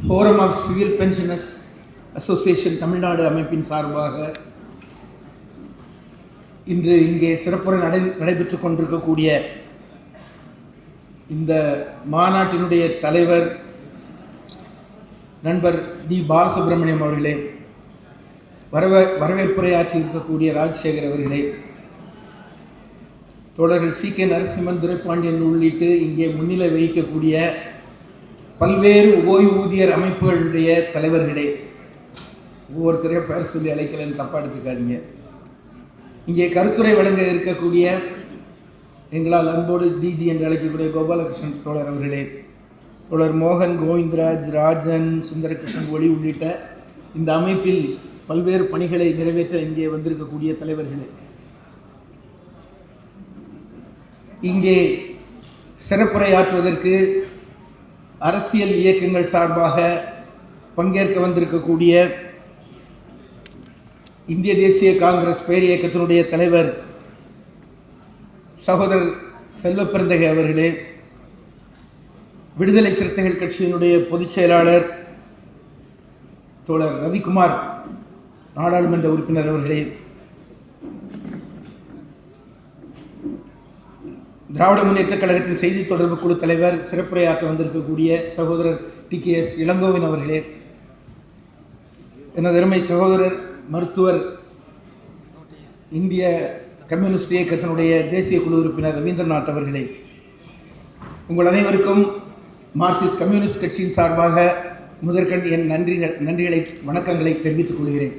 Forum of civil pensioners association Tamil Nadu அமைப்பின் சார்பாக இன்று இங்கே சிறப்புரை நடைபெற்று கொண்டிருக்கக்கூடிய இந்த மாநாட்டினுடைய தலைவர் நண்பர் டி பாலசுப்ரமணியம் அவர்களே, வரவேற்புரையாற்றி இருக்கக்கூடிய ராஜசேகர் அவர்களே, தோழர்கள் சி.கே. நரசிம்மன், துரைப்பாண்டியன் உள்ளிட்டு இங்கே முன்னிலை வகிக்கக்கூடிய பல்வேறு ஓய்வூதியர் அமைப்புகளுடைய தலைவர்களே, ஒவ்வொருத்தரையே பேர் சொல்லி அழைக்கலன்னு தப்பாக எடுத்துக்காதீங்க. இங்கே கருத்துரை வழங்க இருக்கக்கூடிய எங்களால் அன்போடு டிஜி என்று அழைக்கக்கூடிய கோபாலகிருஷ்ணன் தோழர் அவர்களே, தோழர் மோகன், கோவிந்தராஜ், ராஜன், சுந்தரகிருஷ்ணன் ஒளி உள்ளிட்ட இந்த அமைப்பில் பல்வேறு பணிகளை நிறைவேற்ற இங்கே வந்திருக்கக்கூடிய தலைவர்களே, இங்கே சிறப்புரையாற்றுவதற்கு அரசியல் இயக்கங்கள் சார்பாக பங்கேற்க வந்திருக்கக்கூடிய இந்திய தேசிய காங்கிரஸ் பேர் இயக்கத்தினுடைய தலைவர் சகோதரர் செல்வப்பெருந்தகை அவர்களே, விடுதலை சிறுத்தைகள் கட்சியினுடைய பொதுச் செயலாளர் தோழர் ரவிக்குமார் நாடாளுமன்ற உறுப்பினர் அவர்களே, திராவிட முன்னேற்றக் கழகத்தின் செய்தி தொடர்பு குழு தலைவர், சிறப்புரையாற்ற வந்திருக்கக்கூடிய சகோதரர் டி.கே.எஸ். இளங்கோவன் அவர்களே, எனது அருமை சகோதரர் மருத்துவர், இந்திய கம்யூனிஸ்ட் இயக்கத்தினுடைய தேசிய குழு உறுப்பினர் ரவீந்திரநாத் அவர்களே, உங்கள் அனைவருக்கும் மார்க்சிஸ்ட் கம்யூனிஸ்ட் கட்சியின் சார்பாக முதற்கண் என் நன்றிகளை வணக்கங்களை தெரிவித்துக் கொள்கிறேன்.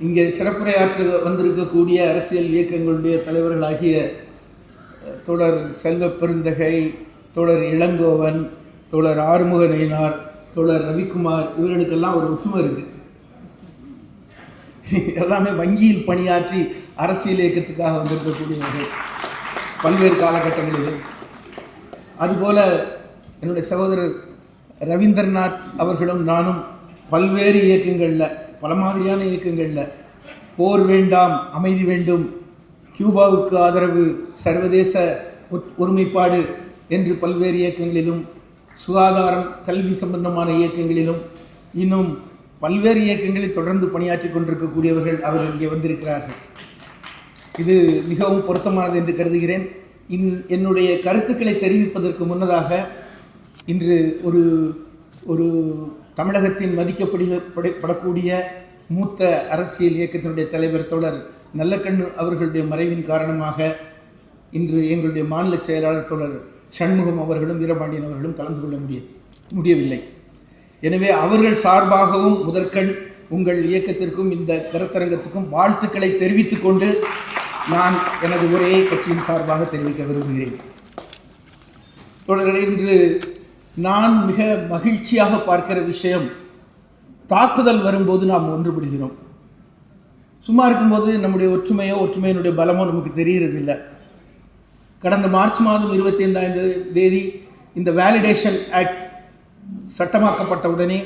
இங்கே சிறப்புரையாற்ற வந்திருக்கக்கூடிய அரசியல் இயக்கங்களுடைய தலைவர்களாகிய தோழர் செல்வப்பெருந்தகை, தோழர் இளங்கோவன், தோழர் ஆறுமுக நயினார், தோழர் ரவிக்குமார், இவர்களுக்கெல்லாம் ஒரு ஒற்றுமை இருக்குது. எல்லாமே வங்கியில் பணியாற்றி அரசியல் இயக்கத்துக்காக வந்திருக்கக்கூடியவர்கள் பல்வேறு காலகட்டங்களிலும். அதுபோல் என்னுடைய சகோதரர் ரவீந்திரநாத் அவர்களும் நானும் பல்வேறு இயக்கங்களில், பல மாதிரியான இயக்கங்களில், போர் வேண்டாம் அமைதி வேண்டும், கியூபாவுக்கு ஆதரவு, சர்வதேச ஒருமைப்பாடு என்று பல்வேறு இயக்கங்களிலும், சுகாதாரம், கல்வி சம்பந்தமான இயக்கங்களிலும், இன்னும் பல்வேறு இயக்கங்களில் தொடர்ந்து பணியாற்றி கொண்டிருக்கக்கூடியவர்கள் அவர்கள் இங்கே வந்திருக்கிறார்கள். இது மிகவும் பொருத்தமானது என்று கருதுகிறேன். என்னுடைய கருத்துக்களை தெரிவிப்பதற்கு முன்னதாக இன்று ஒரு தமிழகத்தின் மதிக்கப்படக்கூடிய மூத்த அரசியல் இயக்கத்தினுடைய தலைவர் தோழர் நல்லக்கண்ணு அவர்களுடைய மறைவின் காரணமாக இன்று எங்களுடைய மாநில செயலாளர் தோழர் சண்முகம் அவர்களும் வீரபாண்டியன் அவர்களும் கலந்து கொள்ள முடியவில்லை. எனவே அவர்கள் சார்பாகவும் முதற்கண் உங்கள் இயக்கத்திற்கும் இந்த கருத்தரங்கத்துக்கும் வாழ்த்துக்களை தெரிவித்துக் கொண்டு நான் எனது உரையை கட்சியின் சார்பாக தெரிவிக்க விரும்புகிறேன். தோழர்களே, இன்று நான் மிக மகிழ்ச்சியாக பார்க்கிற விஷயம், தாக்குதல் வரும்போது நாம் ஒன்றுபடுகிறோம். சும்மா இருக்கும்போது நம்முடைய ஒற்றுமையினுடைய பலமோ நமக்கு தெரிகிறதில்லை. கடந்த மார்ச் மாதம் 25ஆம் தேதி இந்த வேலிடேஷன் ஆக்ட் சட்டமாக்கப்பட்ட உடனே,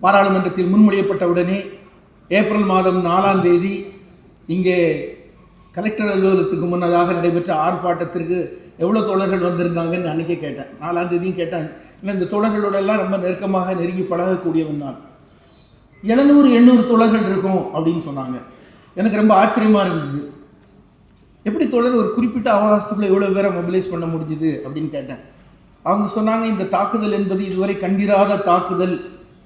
பாராளுமன்றத்தில் முன்மொழியப்பட்ட உடனே, ஏப்ரல் மாதம் 4ஆம் தேதி இங்கே கலெக்டர் அலுவலகத்துக்கு முன்னதாக நடைபெற்ற ஆர்ப்பாட்டத்திற்கு எவ்வளோ தோழர்கள் வந்திருந்தாங்கன்னு அன்றைக்கே கேட்டேன். 4ஆம் தேதியும் கேட்டேன். இல்லை, இந்த தோழர்களோடெல்லாம் ரொம்ப நெருக்கமாக நெருங்கி பழகக்கூடியவன் நான். 700-800 தோழர்கள் இருக்கும் அப்படின்னு சொன்னாங்க. எனக்கு ரொம்ப ஆச்சரியமாக இருந்தது. எப்படி தோழர் ஒரு குறிப்பிட்ட அவகாசத்துக்குள்ளே எவ்வளோ பேரை மொபிலைஸ் பண்ண முடிஞ்சுது அப்படின்னு கேட்டேன். அவங்க சொன்னாங்க, இந்த தாக்குதல் என்பது இதுவரை கண்டிராத தாக்குதல்,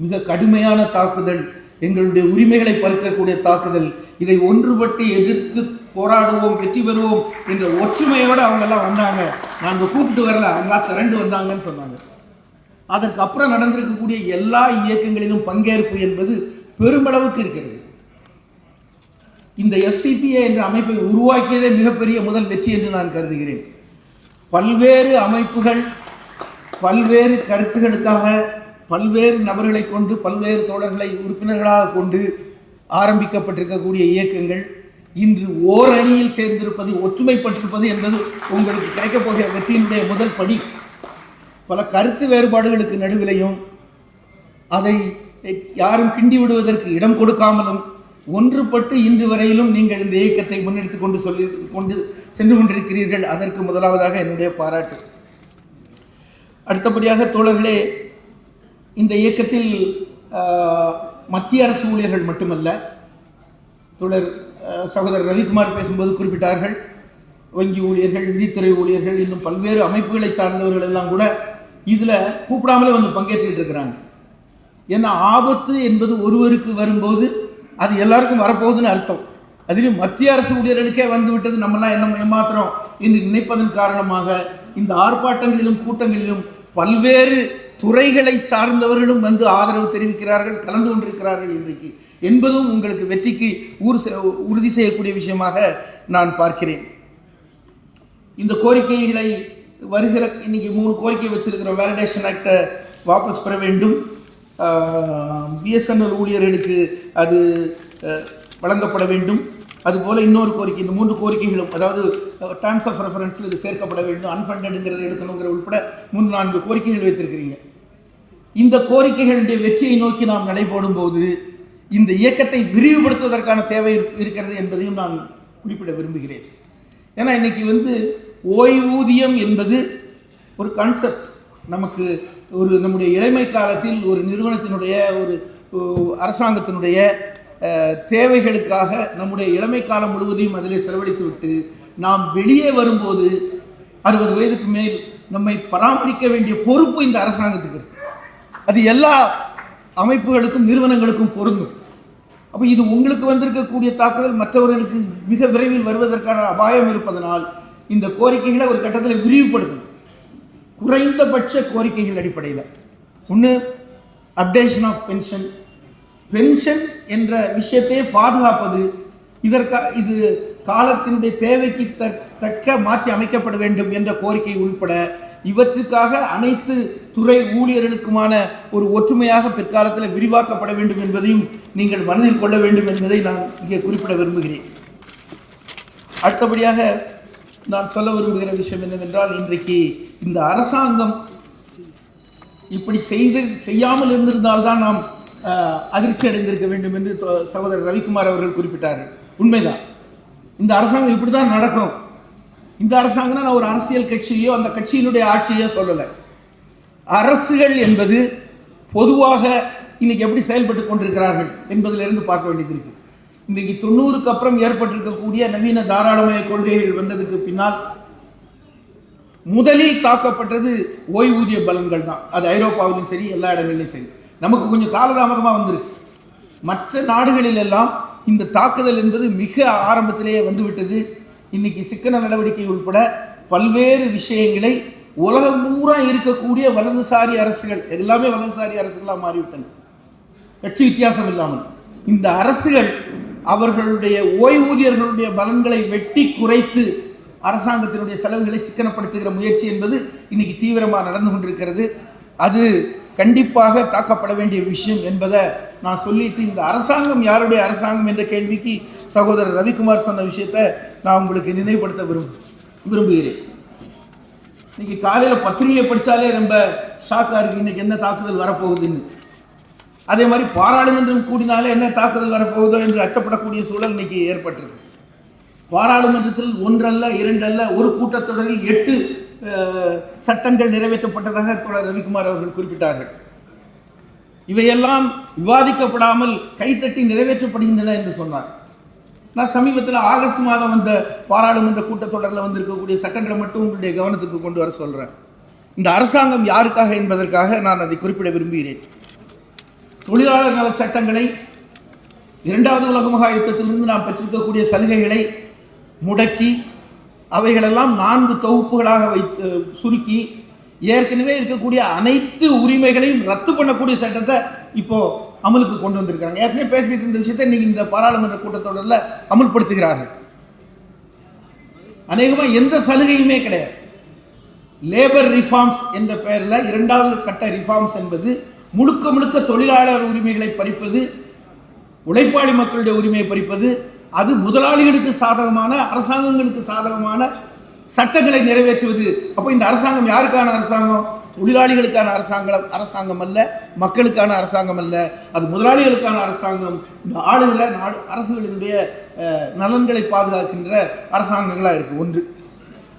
மிக கடுமையான தாக்குதல், எங்களுடைய உரிமைகளை பறிக்கக்கூடிய தாக்குதல், இதை ஒன்றுபட்டு எதிர்த்து போராடுவோம், வெற்றி பெறுவோம் என்ற ஒற்றுமையோடு அவங்கெல்லாம் வந்தாங்க. நாங்கள் கூப்பிட்டு வரல, அவங்களாம் திரண்டு வந்தாங்கன்னு சொன்னாங்க. அதற்கு அப்புறம் நடந்திருக்கக்கூடிய எல்லா இயக்கங்களிலும் பங்கேற்பு என்பது பெருமளவுக்கு இருக்கிறது. இந்த FCPA என்ற அமைப்பை உருவாக்கியதே மிகப்பெரிய முதல் வெற்றி என்று நான் கருதுகிறேன். பல்வேறு அமைப்புகள் பல்வேறு கருத்துகளுக்காக பல்வேறு நபர்களை கொண்டு, பல்வேறு தோழர்களை உறுப்பினர்களாக கொண்டு ஆரம்பிக்கப்பட்டிருக்கக்கூடிய இயக்கங்கள் இன்று ஓரணியில் சேர்ந்திருப்பது, ஒற்றுமைப்பட்டிருப்பது என்பது உங்களுக்கு கிடைக்கப் போகிற வெற்றியினுடைய முதல் படி. பல கருத்து வேறுபாடுகளுக்கு நடுவிலையும் அதை யாரும் கிண்டி விடுவதற்கு இடம் கொடுக்காமலும் ஒன்றுபட்டு இன்று வரையிலும் நீங்கள் இந்த இயக்கத்தை முன்னெடுத்து கொண்டு சென்று கொண்டிருக்கிறீர்கள். அதற்கு முதலாவதாக என்னுடைய பாராட்டு. அடுத்தபடியாக தோழர்களே, இந்த இயக்கத்தில் மத்திய அரசு ஊழியர்கள் மட்டுமல்ல, தோழர் சகோதரர் ரவிக்குமார் பேசும்போது குறிப்பிட்டார்கள், வங்கி ஊழியர்கள், நிதித்துறை ஊழியர்கள், இன்னும் பல்வேறு அமைப்புகளை சார்ந்தவர்கள் எல்லாம் கூட இதில் கூப்பிடாமலே வந்து பங்கேற்றுக்கிட்டு இருக்கிறாங்க. ஏன்னா ஆபத்து என்பது ஒருவருக்கு வரும்போது அது எல்லாருக்கும் வரப்போகுதுன்னு அர்த்தம். அதிலும் மத்திய அரசு ஊழியர்களுக்கே வந்து விட்டது, நம்மளாம் என்ன ஏமாத்திரம் என்று நினைப்பதன் காரணமாக இந்த ஆர்ப்பாட்டங்களிலும் கூட்டங்களிலும் பல்வேறு துறைகளை சார்ந்தவர்களும் வந்து ஆதரவு தெரிவிக்கிறார்கள், கலந்து கொண்டிருக்கிறார்கள் இன்றைக்கு என்பதும் உங்களுக்கு வெற்றிக்கு உறுதி செய்யக்கூடிய விஷயமாக நான் பார்க்கிறேன். இந்த கோரிக்கைகளை வருகிற இன்னைக்கு 3 கோரிக்கை வச்சிருக்கிற வேலிடேஷன் ஆக்டை வாபஸ் பெற வேண்டும், பிஎஸ்என்எல் ஊழியர்களுக்கு அது வழங்கப்பட வேண்டும், அதுபோல் இன்னொரு கோரிக்கை, இந்த 3 கோரிக்கைகளும் அதாவது டேர்ம்ஸ் ஆஃப் ரெஃபரன்ஸில் இது சேர்க்கப்பட வேண்டும், அன்ஃபண்டடுங்கிறத எடுக்கணுங்கிற உட்பட 3-4 கோரிக்கைகள் வைத்திருக்கிறீங்க. இந்த கோரிக்கைகளுடைய வெற்றியை நோக்கி நாம் நடைபோடும் போது இந்த இயக்கத்தை விரிவுபடுத்துவதற்கான தேவை இருக்கிறது என்பதையும் நான் குறிப்பிட விரும்புகிறேன். ஏன்னா இன்னைக்கு வந்து ஓய்வூதியம் என்பது ஒரு கான்செப்ட். நமக்கு நம்முடைய இளமை காலத்தில் ஒரு நிறுவனத்தினுடைய ஒரு அரசாங்கத்தினுடைய தேவைகளுக்காக நம்முடைய இளமை காலம் முழுவதையும் அதிலே செலவழித்து விட்டு நாம் வெளியே வரும்போது 60 வயதுக்கு மேல் நம்மை பராமரிக்க வேண்டிய பொறுப்பு இந்த அரசாங்கத்துக்கு இருக்கு. அது எல்லா அமைப்புகளுக்கும் நிறுவனங்களுக்கும் பொருந்தும். அப்போ இது உங்களுக்கு வந்திருக்கக்கூடிய தாக்குதல் மற்றவர்களுக்கு மிக விரைவில் வருவதற்கான அபாயம் இருப்பதனால் இந்த கோரிக்கைகளை ஒரு கட்டத்தில் விரிவுபடுத்தணும். குறைந்தபட்ச கோரிக்கைகள் அடிப்படையில் ஒன்று அப்டேஷன் ஆஃப் பென்ஷன், பென்ஷன் என்ற விஷயத்தையே பாதுகாப்பது, இது காலத்தினுடைய தேவைக்கு தக்க மாற்றி அமைக்கப்பட வேண்டும் என்ற கோரிக்கை உள்பட இவற்றுக்காக அனைத்து துறை ஊழியர்களுக்குமான ஒரு ஒற்றுமையாக பிற்காலத்தில் விரிவாக்கப்பட வேண்டும் என்பதையும் நீங்கள் மனதில் கொள்ள வேண்டும் என்பதை நான் இங்கே குறிப்பிட விரும்புகிறேன். அடுத்தபடியாக நான் சொல்ல விரும்புகிற விஷயம் என்னவென்றால், இன்றைக்கு இந்த அரசாங்கம் இப்படி செய்யாமல் இருந்திருந்தால்தான் நாம் அதிர்ச்சி அடைந்திருக்க வேண்டும் என்று சகோதரர் ரவிக்குமார் அவர்கள் குறிப்பிட்டார்கள். உண்மைதான், இந்த அரசாங்கம் இப்படி தான் நடக்கும். இந்த அரசாங்கம்னா நான் ஒரு அரசியல் கட்சியோ அந்த கட்சியினுடைய ஆட்சியோ சொல்லலை. அரசுகள் என்பது பொதுவாக இன்னைக்கு எப்படி செயல்பட்டு கொண்டிருக்கிறார்கள் என்பதிலிருந்து பார்க்க வேண்டியது இருக்கு. இன்றைக்கு 90க்கு அப்புறம் ஏற்பட்டிருக்கக்கூடிய நவீன தாராளமய கொள்கைகள் வந்ததுக்கு பின்னால் முதலில் தாக்கப்பட்டது ஓய்வூதிய பலன்கள் தான். அது ஐரோப்பாவிலும் சரி, எல்லா இடங்களிலும் சரி. நமக்கு கொஞ்சம் காலதாமதமாக வந்திருக்கு. மற்ற நாடுகளில் எல்லாம் இந்த தாக்குதல் என்பது மிக ஆரம்பத்திலேயே வந்துவிட்டது. இன்னைக்கு சிக்கன நடவடிக்கை உட்பட பல்வேறு விஷயங்களை உலகம் பூரா இருக்கக்கூடிய வலதுசாரி அரசுகள் எல்லாமே வலதுசாரி அரசுகளாக மாறிவிட்டன, கட்சி வித்தியாசம் இல்லாமல். இந்த அரசுகள் அவர்களுடைய ஓய்வூதியர்களுடைய பலன்களை வெட்டி குறைத்து அரசாங்கத்தினுடைய செலவுகளை சிக்கனப்படுத்துகிற முயற்சி என்பது இன்னைக்கு தீவிரமாக நடந்து கொண்டிருக்கிறது. அது கண்டிப்பாக தாக்கப்பட வேண்டிய விஷயம் என்பதை நான் சொல்லிட்டு, இந்த அரசாங்கம் யாருடைய அரசாங்கம் என்ற கேள்விக்கு சகோதரர் ரவிக்குமார் சொன்ன விஷயத்தை நான் உங்களுக்கு நினைவுபடுத்த விரும்புகிறேன். இன்னைக்கு காலையில் பத்திரிகையை படித்தாலே ரொம்ப ஷாக்காக இருக்குது, இன்னைக்கு என்ன தாக்குதல் வரப்போகுதுன்னு. அதே மாதிரி பாராளுமன்றம் கூடினாலே என்ன தாக்குதல் வரப்போகுதோ என்று அச்சப்படக்கூடிய சூழல் இன்னைக்கு ஏற்பட்டிருக்கு. பாராளுமன்றத்தில் 1 அல்ல 2 அல்ல, ஒரு கூட்டத்தொடரில் 8 சட்டங்கள் நிறைவேற்றப்பட்டதாக தோழர் ரவிக்குமார் அவர்கள் குறிப்பிட்டார்கள். இவையெல்லாம் விவாதிக்கப்படாமல் கைத்தட்டி நிறைவேற்றப்படுகின்றன என்று சொன்னார். நான் சமீபத்தில் ஆகஸ்ட் மாதம் வந்த பாராளுமன்ற கூட்டத்தொடரில் வந்திருக்கக்கூடிய சட்டங்களை மட்டும் உங்களுடைய கவனத்துக்கு கொண்டு வர சொல்கிறேன். இந்த அரசாங்கம் யாருக்காக என்பதற்காக நான் அதை குறிப்பிட விரும்புகிறேன். தொழிலாளர் நல சட்டங்களை, 2வது உலக மகா யுத்தத்திலிருந்து நாம் பெற்றிருக்கக்கூடிய சலுகைகளை முடக்கி அவைகளெல்லாம் 4 தொகுப்புகளாக சுருக்கி ஏற்கனவே இருக்கக்கூடிய அனைத்து உரிமைகளையும் ரத்து பண்ணக்கூடிய சட்டத்தை இப்போ அமலுக்கு கொண்டு வந்திருக்கிறாங்க. ஏற்கனவே பேசிக்கிட்டு இருந்த விஷயத்தை இன்னைக்கு இந்த பாராளுமன்ற கூட்டத்தொடரில் அமல்படுத்துகிறார்கள். அநேகமாக எந்த சலுகையுமே கிடையாது. லேபர் ரிஃபார்ம்ஸ் என்ற பெயரில் 2வது கட்ட ரிஃபார்ம்ஸ் என்பது முழுக்க முழுக்க தொழிலாளர் உரிமைகளை பறிப்பது, உழைப்பாளி மக்களுடைய உரிமையை பறிப்பது. அது முதலாளிகளுக்கு சாதகமான, அரசாங்கங்களுக்கு சாதகமான சட்டங்களை நிறைவேற்றுவது. அப்போ இந்த அரசாங்கம் யாருக்கான அரசாங்கம்? தொழிலாளிகளுக்கான அரசாங்கம் அல்ல, மக்களுக்கான அரசாங்கம் அல்ல, அது முதலாளிகளுக்கான அரசாங்கம். இந்த அரசுகளினுடைய நலன்களை பாதுகாக்கின்ற அரசாங்கங்களாக இருக்குது. 1.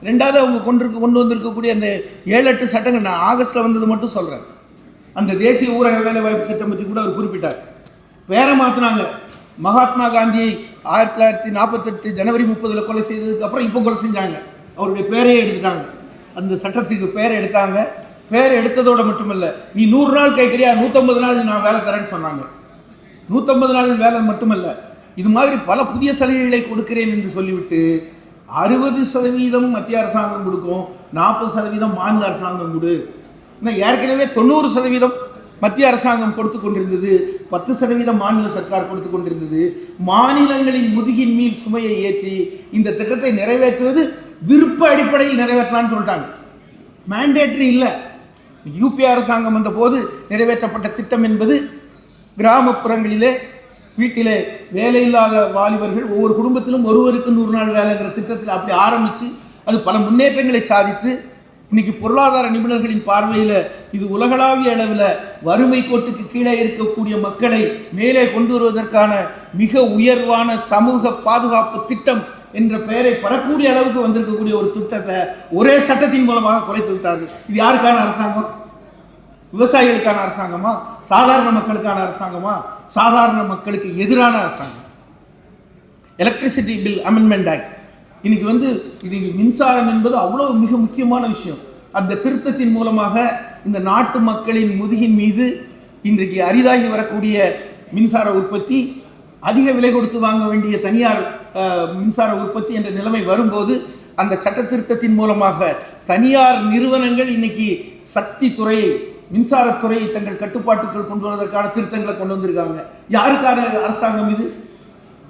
ரெண்டாவது அவங்க கொண்டு வந்திருக்கக்கூடிய அந்த 7-8 சட்டங்கள், நான் ஆகஸ்ட்டில் வந்தது மட்டும் சொல்கிறேன். அந்த தேசிய ஊரக வேலைவாய்ப்பு திட்டம் பற்றி கூட அவர் குறிப்பிட்டார். பேரை மாற்றினாங்க. மகாத்மா காந்தியை 1948 ஜனவரி 30 கொலை செய்ததுக்கு அப்புறம் இப்போ கொலை செஞ்சாங்க. அவருடைய பேரையே எடுத்துட்டாங்க. அந்த சட்டத்துக்கு பேரை எடுத்தாங்க. பேரை எடுத்ததோடு மட்டுமல்ல, நீ 100 நாள் கேட்குறியா, 150 நாள் நான் வேலை தரேன்னு சொன்னாங்க. 150 நாள் வேலை மட்டுமல்ல, இது மாதிரி பல புதிய சலுகைகளை கொடுக்கிறேன் என்று சொல்லிவிட்டு 60% மத்திய அரசாங்கம் கொடுக்கும், 40% மாநில அரசாங்கம் கொடு. ஏன்னா ஏற்கனவே 90% மத்திய அரசாங்கம் கொடுத்து கொண்டிருந்தது, 10% மாநில சர்க்கார் கொடுத்து கொண்டிருந்தது. மாநிலங்களின் முதுகின் மீது சுமையை ஏற்றி இந்த திட்டத்தை நிறைவேற்றுவது விருப்ப அடிப்படையில் நிறைவேற்றலான்னு சொல்லிட்டாங்க. மேண்டேட்ரி இல்லை. யூபி அரசாங்கம் வந்த போது நிறைவேற்றப்பட்ட திட்டம் என்பது கிராமப்புறங்களிலே வீட்டிலே வேலையில்லாத வாலிபர்கள் ஒவ்வொரு குடும்பத்திலும் ஒருவருக்கு 100 நாள் வேலைங்கிற திட்டத்தில் அப்படி ஆரம்பித்து அது பல முன்னேற்றங்களை சாதித்து இன்னைக்கு பொருளாதார நிபுணர்களின் பார்வையில் இது உலகளாவிய அளவில் வறுமை கோட்டுக்கு கீழே இருக்கக்கூடிய மக்களை மேலே கொண்டு வருவதற்கான மிக உயர்வான சமூக பாதுகாப்பு திட்டம் என்ற பெயரை பெறக்கூடிய அளவுக்கு வந்திருக்கக்கூடிய ஒரு திட்டத்தை ஒரே சட்டத்தின் மூலமாக குறைத்து விட்டார்கள். இது யாருக்கான அரசாங்கம்? விவசாயிகளுக்கான அரசாங்கமா? சாதாரண மக்களுக்கான அரசாங்கமா? சாதாரண மக்களுக்கு எதிரான அரசாங்கம். எலக்ட்ரிசிட்டி பில் அமெண்ட்மெண்ட் ஆக்ட் இன்னைக்கு இது மின்சாரம் என்பது அவ்வளோ மிக முக்கியமான விஷயம். அந்த திருத்தத்தின் மூலமாக இந்த நாட்டு மக்களின் முதுகின் மீது இன்றைக்கு அரிதாகி வரக்கூடிய மின்சார உற்பத்தி, அதிக விலை கொடுத்து வாங்க வேண்டிய தனியார் மின்சார உற்பத்தி என்ற நிலைமை வரும்போது அந்த சட்ட திருத்தத்தின் மூலமாக தனியார் நிறுவனங்கள் இன்னைக்கு சக்தி துறையை, மின்சாரத்துறையை தங்கள் கட்டுப்பாட்டுக்குள் கொண்டு வருவதற்கான திருத்தங்களை கொண்டு வந்திருக்காங்க. யாருக்கான அரசாங்கம் இது?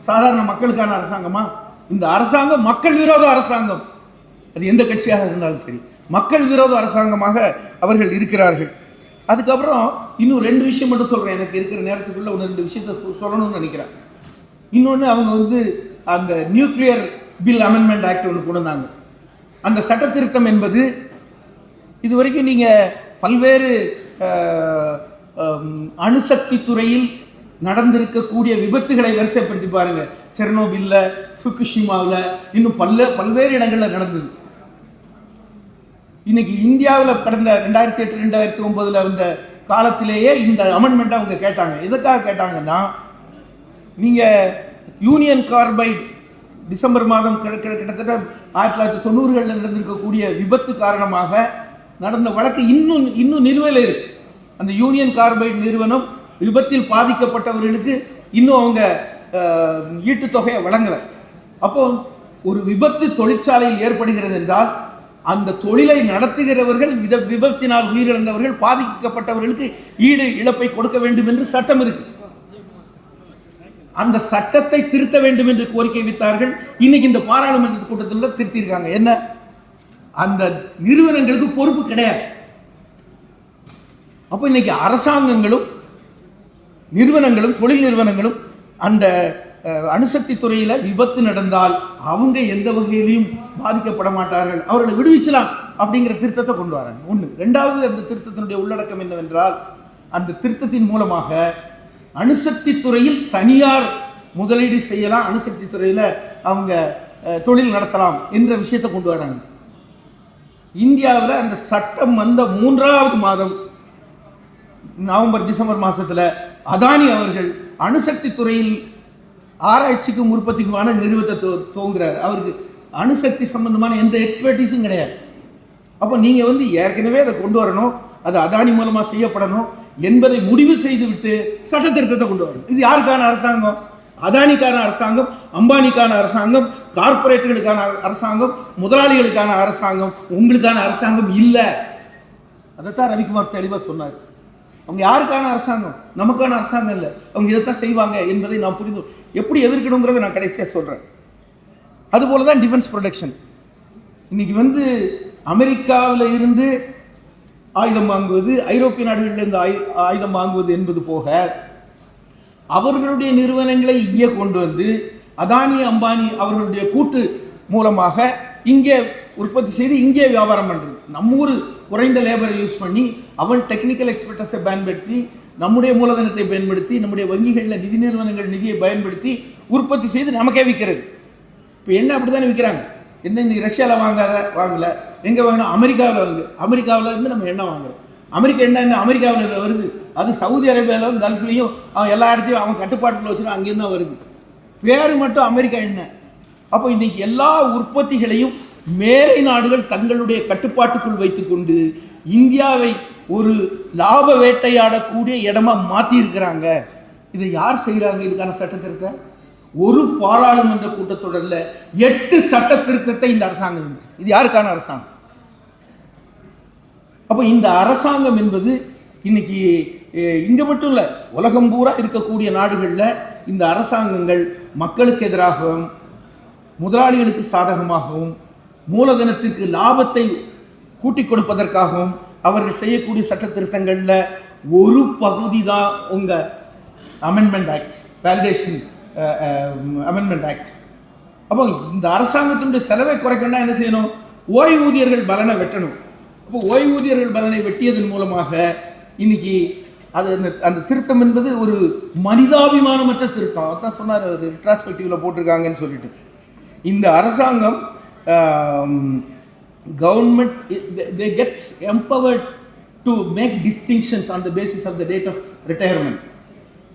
சாதாரண மக்களுக்கான அரசாங்கமா? இந்த அரசாங்கம் மக்கள் விரோத அரசாங்கம். அது எந்த கட்சியாக இருந்தாலும் சரி, மக்கள் விரோத அரசாங்கமாக அவர்கள் இருக்கிறார்கள். அதுக்கப்புறம் இன்னும் 2 விஷயம் மட்டும் சொல்கிறேன். எனக்கு இருக்கிற நேரத்துக்குள்ள 1-2 விஷயத்தை சொல்லணும்னு நினைக்கிறேன். இன்னொன்று, அவங்க அந்த நியூக்ளியர் பில் அமெண்ட்மெண்ட் ஆக்ட் ஒன்று கொண்டு வந்தாங்க. அந்த சட்ட திருத்தம் என்பது இதுவரைக்கும் நீங்கள் பல்வேறு அணுசக்தி துறையில் நடந்திருக்கக்கூடிய விபத்துகளை வரிசைப்படுத்தி பாருங்கள். செர்னோபில்ல, ஃபுகுஷிமாவில், இன்னும் பல்வேறு இடங்களில் நடந்தது. இன்னைக்கு இந்தியாவில் கடந்த 2008-2009 வந்த காலத்திலேயே இந்த அமெண்ட்மெண்ட்டை அவங்க கேட்டாங்க. எதுக்காக கேட்டாங்கன்னா, நீங்கள் யூனியன் கார்பைடு டிசம்பர் மாதம் கிட்டத்தட்ட 1990களில் நடந்திருக்கக்கூடிய விபத்து காரணமாக நடந்த வழக்கு இன்னும் நிலுவையில் இருக்கு. அந்த யூனியன் கார்பைடு நிறுவனம் விபத்தில் பாதிக்கப்பட்டவர்களுக்கு இன்னும் அவங்க ஈட்டுத்தொகையை வழங்கலை. அப்போ ஒரு விபத்து தொழிற்சாலையில் ஏற்படுகிறது என்றால் அந்த தொழிலை நடத்துகிறவர்கள், விபத்தினால் உயிரிழந்தவர்கள், பாதிக்கப்பட்டவர்களுக்கு ஈடு இழப்பை கொடுக்க வேண்டும் என்று சட்டம் இருக்கு. அந்த சட்டத்தை திருத்த வேண்டும் என்று கோரிக்கை வைத்தார்கள். இன்னைக்கு இந்த பாராளுமன்ற கூட்டத்தில் திருத்தியிருக்காங்க. என்ன? அந்த நிறுவனங்களுக்கு பொறுப்பு கிடையாது. அப்போ இன்னைக்கு அரசாங்கங்களும் நிறுவனங்களும் தொழில் நிறுவனங்களும் அந்த அணுசக்தி துறையில் விபத்து நடந்தால் அவங்க எந்த வகையிலையும் பாதிக்கப்பட மாட்டார்கள், அவர்களை விடுவிச்சலாம் அப்படிங்கிற திருத்தத்தை கொண்டு வராங்க. ஒன்று. ரெண்டாவது, அந்த திருத்தத்தினுடைய உள்ளடக்கம் என்னவென்றால், அந்த திருத்தத்தின் மூலமாக அணுசக்தி துறையில் தனியார் முதலீடு செய்யலாம், அணுசக்தி துறையில் அவங்க தொழில் நடத்தலாம் என்ற விஷயத்தை கொண்டு வராங்க. இந்தியாவில் அந்த சட்டம் வந்த 3வது மாதம் நவம்பர் டிசம்பர் மாதத்தில் அதானி அவர்கள் அணுசக்தி துறையில் ஆராய்ச்சிக்கும் உற்பத்திக்குமான நிறுவனத்தை துவங்குறார். அவருக்கு அணுசக்தி சம்பந்தமான எந்த எக்ஸ்பர்டீஸும் கிடையாது. அப்போ நீங்கள் ஏற்கனவே அதை கொண்டு வரணும், அது அதானி மூலமாக செய்யப்படணும் என்பதை முடிவு செய்துவிட்டு சட்ட திருத்தத்தை கொண்டு வரணும். இது யாருக்கான அரசாங்கம்? அதானிக்கான அரசாங்கம், அம்பானிக்கான அரசாங்கம், கார்பரேட்டுகளுக்கான அரசாங்கம், முதலாளிகளுக்கான அரசாங்கம், உங்களுக்கான அரசாங்கம் இல்லை. அதைத்தான் ரவிக்குமார் தெளிவாக சொன்னார். அவங்க யாருக்கான அரசாங்கம்? நமக்கான அரசாங்கம் இல்லை. அவங்க இதைத்தான் செய்வாங்க என்பதை நாம் புரிந்து எப்படி எதிர்க்கணுங்கிறத நான் கடைசியாக சொல்கிறேன். அதுபோல தான் டிஃபென்ஸ் ப்ரொடக்ஷன். இன்னைக்கு அமெரிக்காவில் இருந்து ஆயுதம் வாங்குவது, ஐரோப்பிய நாடுகளிலிருந்து ஆயுதம் வாங்குவது என்பது போக அவர்களுடைய நிறுவனங்களை இங்கே கொண்டு வந்து அதானி அம்பானி அவர்களுடைய கூட்டு மூலமாக இங்கே உற்பத்தி செய்து இங்கே வியாபாரம் பண்ணுறது. நம்ம ஊர் குறைந்த லேபரை யூஸ் பண்ணி அவன் டெக்னிக்கல் எக்ஸ்பர்டஸை பயன்படுத்தி நம்முடைய மூலதனத்தை பயன்படுத்தி நம்முடைய வங்கிகளில் நிதி நிறுவனங்கள் நிதியை பயன்படுத்தி உற்பத்தி செய்து நமக்கே விற்கிறது. இப்போ என்ன அப்படி தானே விற்கிறாங்க. என்ன நீ ரஷ்யாவில் வாங்கலை, எங்கே வாங்கினா அமெரிக்காவில் வாங்கு, அமெரிக்காவில் இருந்து நம்ம எண்ணெய் வாங்குறோம். அமெரிக்கா என்ன அமெரிக்காவில் வருது, அது சவுதி அரேபியாவிலும் கல்ஃப்லேயும் அவன் எல்லா இடத்தையும் அவன் கட்டுப்பாட்டுக்குள்ள வச்சுருவான், அங்கேருந்து தான் வருது. பேர் மட்டும் அமெரிக்கா எண்ணெய். அப்போ இன்றைக்கி எல்லா உற்பத்திகளையும் மேலை நாடுகள் தங்களுடைய கட்டுப்பாட்டுக்குள் வைத்துக்கொண்டு இந்தியாவை ஒரு லாப வேட்டையாடக்கூடிய இடமா மாற்றியிருக்கிறாங்க. இதை யார் செய்கிறாங்க? இதுக்கான சட்ட திருத்தம் ஒரு பாராளுமன்ற கூட்டத்தொடரில் 8 சட்ட திருத்தத்தை இந்த அரசாங்கம் செஞ்சிருக்கு. இது யாருக்கான அரசாங்கம்? அப்போ இந்த அரசாங்கம் என்பது இன்னைக்கு இங்கே மட்டும் இல்லை, உலகம் பூரா இருக்கக்கூடிய நாடுகளில் இந்த அரசாங்கங்கள் மக்களுக்கு எதிராகவும் முதலாளிகளுக்கு சாதகமாகவும் மூலதனத்திற்கு லாபத்தை கூட்டிக் கொடுப்பதற்காகவும் அவர்கள் செய்யக்கூடிய சட்ட திருத்தங்களில் ஒரு பகுதி தான் உங்கள் amendment act, validation amendment act. அப்போ இந்த அரசாங்கத்தினுடைய செலவை குறைக்கணும்னா என்ன செய்யணும்? ஓய்வூதியர்கள் பலனை வெட்டணும். அப்போ ஓய்வூதியர்கள் பலனை வெட்டியதன் மூலமாக இன்னைக்கு அது அந்த திருத்தம் என்பது ஒரு மனிதாபிமானமற்ற திருத்தம். அதான் சொன்னார் அவர், ரிட்ராஸ்பெக்டிவில் போட்டிருக்காங்கன்னு சொல்லிட்டு. இந்த அரசாங்கம் government, they get empowered to make distinctions on the basis of the date of retirement.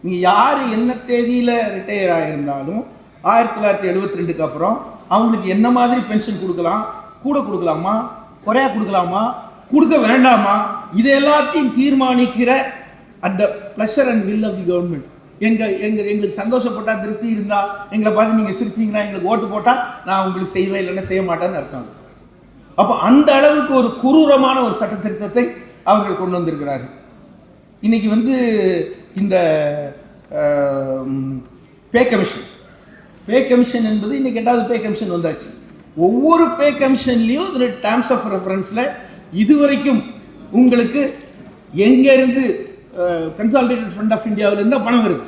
நீங்கள் யார் என்ன தேதியில் ரிட்டையர் ஆகியிருந்தாலும் 1972க்கு அப்புறம் அவங்களுக்கு என்ன மாதிரி பென்ஷன் கொடுக்கலாம், கூட கொடுக்கலாமா, குறையா கொடுக்கலாமா, கொடுக்க வேண்டாமா, இது எல்லாத்தையும் தீர்மானிக்கிற at the pleasure and will of the government. எங்களுக்கு சந்தோஷப்பட்டால் திருப்தி இருந்தால் எங்களை பார்த்து நீங்கள் சிரிச்சிங்கன்னா எங்களுக்கு ஓட்டு போட்டால் நான் உங்களுக்கு செய்வேன், இல்லைன்னா செய்ய மாட்டேன்னு அர்த்தம். அப்போ அந்த அளவுக்கு ஒரு குரூரமான ஒரு சட்ட திருத்தத்தை அவர்கள் கொண்டு வந்திருக்கிறார்கள். இன்னைக்கு இந்த பே கமிஷன் என்பது இன்னைக்கு 8வது பே கமிஷன் வந்தாச்சு. ஒவ்வொரு பே கமிஷன்லையும் டேர்ம்ஸ் ஆஃப் ரெஃபரன்ஸில் இதுவரைக்கும் உங்களுக்கு எங்கேருந்து கன்சாலிடேட்டட் ஃபண்ட் ஆஃப் இந்தியாவிலேருந்து பணம் வருது.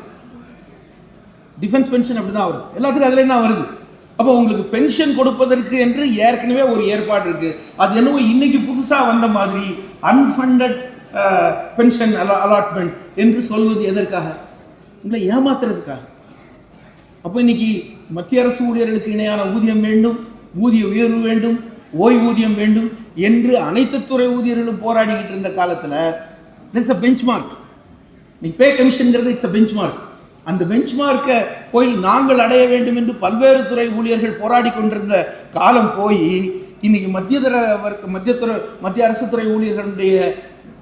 டிஃபென்ஸ் பென்ஷன் அப்படி தான் வருது, எல்லாத்துக்கும் அதுலேருந்து தான் வருது. அப்போ உங்களுக்கு பென்ஷன் கொடுப்பதற்கு என்று ஏற்கனவே ஒரு ஏற்பாடு இருக்குது. அது என்னவோ இன்னைக்கு புதுசாக வந்த மாதிரி அன்ஃபண்டட் பென்ஷன் அலாட்மெண்ட் என்று சொல்வது எதற்காக? உங்களை ஏமாத்துறதுக்காக. அப்போ இன்னைக்கு மத்திய அரசு ஊழியர்களுக்கு இணையான ஊதியம் வேண்டும், ஊதிய உயர்வு வேண்டும், ஓய்வூதியம் வேண்டும் என்று அனைத்து துறை ஊதியர்களும் போராடிக்கிட்டு இருந்த காலத்தில் இட்ஸ் அ பெஞ்ச்மார்க். நீ பே கமிஷன்ங்கிறது இட்ஸ் அ பெஞ்ச்மார்க். அந்த பெஞ்ச்மார்க்கை போய் நாங்கள் அடைய வேண்டும் என்று பல்வேறு துறை ஊழியர்கள் போராடி கொண்டிருந்த காலம் போய் இன்னைக்கு மத்திய அரசு துறை ஊழியர்களுடைய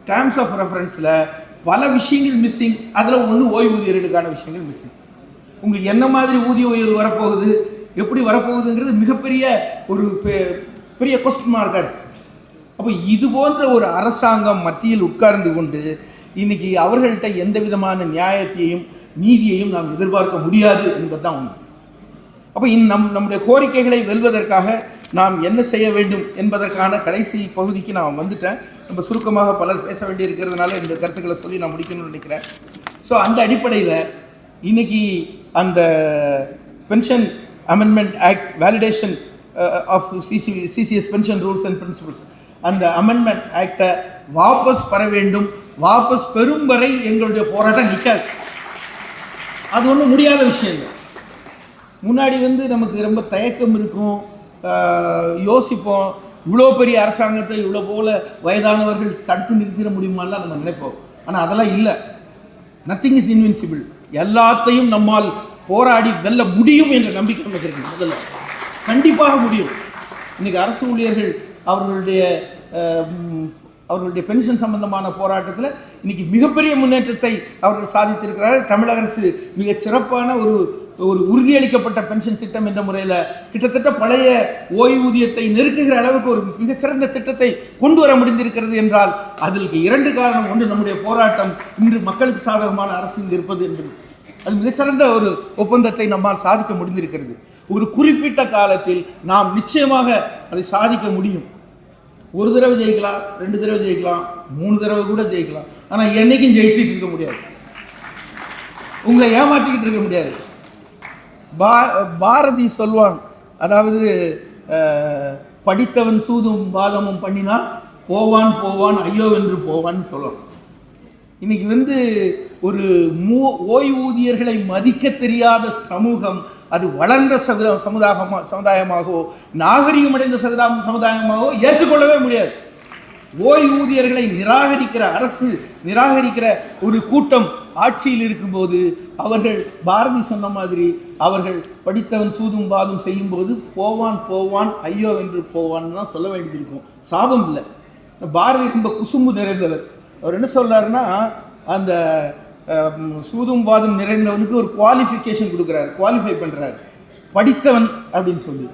டேர்ம்ஸ் ஆஃப் ரெஃபரன்ஸில் பல விஷயங்கள் மிஸ்ஸிங். அதில் ஒன்று ஓய்வூதியர்களுக்கான விஷயங்கள் மிஸ்ஸிங். உங்களுக்கு என்ன மாதிரி ஊதிய உயர்வு வரப்போகுது, எப்படி வரப்போகுதுங்கிறது மிகப்பெரிய ஒரு பெரிய கொஸ்டின் மார்க்காக இருக்குது. அப்போ இது போன்ற ஒரு அரசாங்கம் மத்தியில் உட்கார்ந்து கொண்டு இன்னைக்கு அவர்கள்ட்ட எந்த விதமான நியாயத்தையும் நீதியையும் நாம் எதிர்பார்க்க முடியாது என்பது தான் உண்மை. அப்போ நம்முடைய கோரிக்கைகளை வெல்வதற்காக நாம் என்ன செய்ய வேண்டும் என்பதற்கான கடைசி பகுதிக்கு நான் வந்துட்டேன். நம்ம சுருக்கமாக பலர் பேச வேண்டியிருக்கிறதுனால இந்த கருத்துக்களை சொல்லி நான் முடிக்கணும்னு நினைக்கிறேன். ஸோ அந்த அடிப்படையில் இன்னைக்கு அந்த pension amendment act, validation of CCS pension rules and principles, அந்த அமெண்ட்மெண்ட் ஆக்டை வாபஸ் பெற வேண்டும். வாபஸ் பெறும் வரை எங்களுடைய போராட்டம் நிற்காது. அது ஒன்றும் முடியாத விஷயம் இல்லை. முன்னாடி நமக்கு ரொம்ப தயக்கம் இருக்கும், யோசிப்போம், இவ்வளோ பெரிய அரசாங்கத்தை இவ்வளோ போல் வயதானவர்கள் தடுத்து நிறுத்திட முடியுமாலாம் நம்ம நினைப்போம். ஆனால் அதெல்லாம் இல்லை. Nothing is invincible. எல்லாத்தையும் நம்மால் போராடி வெல்ல முடியும் என்ற நம்பிக்கை நமக்கு இருக்குது. முதல்ல கண்டிப்பாக முடியும். இன்றைக்கி அரசு ஊழியர்கள் அவர்களுடைய பென்ஷன் சம்பந்தமான போராட்டத்தில் இன்றைக்கி மிகப்பெரிய முன்னேற்றத்தை அவர்கள் சாதித்திருக்கிறார்கள். தமிழக அரசு மிக சிறப்பான ஒரு உறுதியளிக்கப்பட்ட பென்ஷன் திட்டம் என்ற முறையில் கிட்டத்தட்ட பழைய ஓய்வூதியத்தை நெருக்குகிற அளவுக்கு ஒரு மிகச்சிறந்த திட்டத்தை கொண்டு வர முடிந்திருக்கிறது என்றால் அதற்கு 2 காரணம். ஒன்று, நம்முடைய போராட்டம் இன்று மக்களுக்கு சாதகமான அரசு இங்கு இருப்பது என்பது. அது மிகச்சிறந்த ஒரு ஒப்பந்தத்தை நம்மால் சாதிக்க முடிந்திருக்கிறது. ஒரு குறிப்பிட்ட காலத்தில் நாம் நிச்சயமாக அதை சாதிக்க முடியும். ஒரு தடவை ஜெயிக்கலாம், 2 தடவை ஜெயிக்கலாம், 3 தடவை கூட ஜெயிக்கலாம். ஆனால் என்னைக்கும் ஜெயிச்சுட்டு இருக்க முடியாது, உங்களை ஏமாற்றிக்கிட்டு இருக்க முடியாது. பாரதி சொல்வான், அதாவது படித்தவன் சூதும் வாதமும் பண்ணினால் போவான் போவான் ஐயோ என்று போவான்னு சொல்லுவான். இன்னைக்கு ஒரு ஓய்வூதியர்களை மதிக்க தெரியாத சமூகம் அது வளர்ந்த சமுதாயமாகவோ நாகரிகமடைந்த சமுதாயமாகவோ ஏற்றுக்கொள்ளவே முடியாது. ஓய்வூதியர்களை நிராகரிக்கிற அரசு, நிராகரிக்கிற ஒரு கூட்டம் ஆட்சியில் இருக்கும்போது அவர்கள் பாரதி சொன்ன மாதிரி அவர்கள் படித்தவன் சூதும் பாதும் செய்யும் போது போவான் போவான் ஐயோ என்று போவான்னு தான் சொல்ல வேண்டியது இருக்கும். சாபம் இல்லை. பாரதி ரொம்ப குசும்பு நிறைந்தவர். அவர் என்ன சொல்றாருன்னா, அந்த சூதும் பாதும் நிறைந்தவனுக்கு ஒரு குவாலிஃபிகேஷன் கொடுக்குறாரு, குவாலிஃபை பண்ணுறாரு, படித்தவன் அப்படின்னு சொல்லி.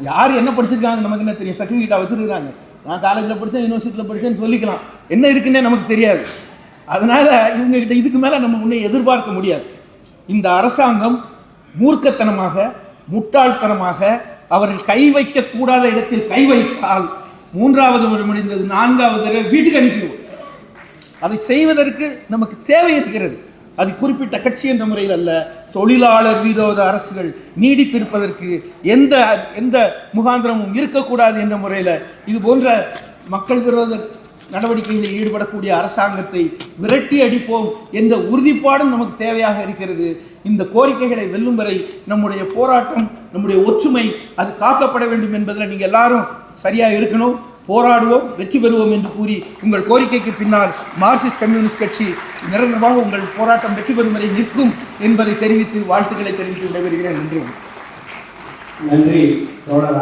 யார் என்ன படிச்சிருக்காங்க நமக்கு என்ன தெரியும்? சர்டிஃபிகேட்டாக வச்சுருக்காங்க. நான் காலேஜில் படித்தேன், யூனிவர்சிட்டியில் படித்தேன்னு சொல்லிக்கலாம். என்ன இருக்குன்னே நமக்கு தெரியாது. அதனால் இவங்ககிட்ட இதுக்கு மேலே நம்ம முன்னே எதிர்பார்க்க முடியாது. இந்த அரசாங்கம் மூர்க்கத்தனமாக, முட்டாள்தனமாக அவர்கள் கை வைக்கக்கூடாத இடத்தில் கை வைத்தால் 3வது முறை முடிந்தது, 4வது தடவை வீட்டுக்கு அனுப்பிடுவோம். அதை செய்வதற்கு நமக்கு தேவை இருக்கிறது. அது குறிப்பிட்ட கட்சி என்ற முறையில் அல்ல, தொழிலாளர் விரோத அரசுகள் நீடித்திருப்பதற்கு எந்த முகாந்திரமும் இருக்கக்கூடாது என்ற முறையில் இது போன்ற மக்கள் விரோத நடவடிக்கைகளில் ஈடுபடக்கூடிய அரசாங்கத்தை விரட்டி அடிப்போம் என்ற உறுதிப்பாடும் நமக்கு தேவையாக இருக்கிறது. இந்த கோரிக்கைகளை வெல்லும் வரை நம்முடைய போராட்டம், நம்முடைய ஒற்றுமை அது காக்கப்பட வேண்டும் என்பதில் நீங்கள் எல்லாரும் சரியாக இருக்கணும். போராடுவோம், வெற்றி பெறுவோம் என்று கூறி உங்கள் கோரிக்கைக்கு பின்னால் மார்க்சிஸ்ட் கம்யூனிஸ்ட் கட்சி நிரந்தரமாக உங்கள் போராட்டம் வெற்றி பெறும் வரை நிற்கும் என்பதை தெரிவித்து வாழ்த்துக்களை தெரிவித்து விடைபெறுகிறேன். நன்றி. நன்றி தோழர்.